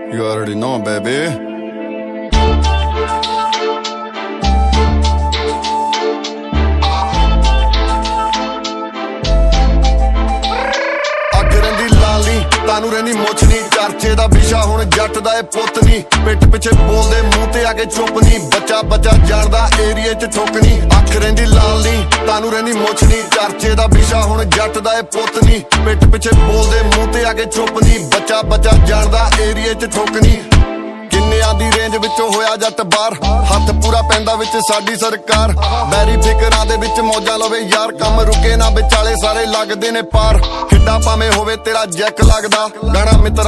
You already know, baby. ਤਾਨੂੰ ਰਹਿੰਦੀ ਮੁੱਛ ਨੀ ਚਰਚੇ ਦਾ ਵਿਸ਼ਾ ਹੁਣ ਜੱਟ ਦਾ ਇਹ ਪੁੱਤ ਨੀ ਪਿੱਠ ਪਿੱਛੇ ਬੋਲਦੇ ਮੂੰਹ ਤੇ ਆ ਕੇ ਚੁੱਪ ਨੀ ਬੱਚਾ ਬੱਚਾ ਜਾਣਦਾ ਏਰੀਏ 'ਚ ਠੁੱਕ ਨੀ ਅੱਖ ਰਹਿੰਦੀ ਲਾਲ ਨੀ ਤਾਨੂੰ ਰਹਿੰਦੀ ਮੁੱਛ ਨੀ ਚਰਚੇ ਦਾ ਵਿਸ਼ਾ ਹੁਣ ਜੱਟ ਦਾ ਇਹ ਪੁੱਤ ਨੀ ਪਿੱਠ ਪਿੱਛੇ ਬੋਲਦੇ ਮੂੰਹ ਤੇ ਆ ਕੇ ਚੁੱਪ ਨੀ ਬੱਚਾ ਬੱਚਾ ਜਾਣਦਾ ਏਰੀਏ 'ਚ ਠੁੱਕ ਨੀ ਕਿੰਨਿਆਂ ਦੀ ਰੇਂਜ ਵਿੱਚੋਂ ਹੋਇਆ ਜੱਟ ਬਾਹਰ ਹੱਥ ਪੂਰਾ ਪੈਂਦਾ ਵਿੱਚ ਸਾਡੀ ਸਰਕਾਰ ਬੈਰੀ ਫਿਕਰਾਂ ਦੇ ਵਿੱਚ ਮੌਜਾਂ ਲਵੇ ਯਾਰ ਕੰਮ ਰੁਕੇ ਨਾ ਵਿਚਾਲੇ ਸਾਰੇ ਲੱਗਦੇ ਨੇ ਪਾਰ ਖਿੱਡਾ ਭਾਵੇਂ ਹੋਵੇ ਤੇਰਾ ਜੈਕ ਲੱਗਦਾ ਗਾਣਾ ਮਿੱਤਰਾਂ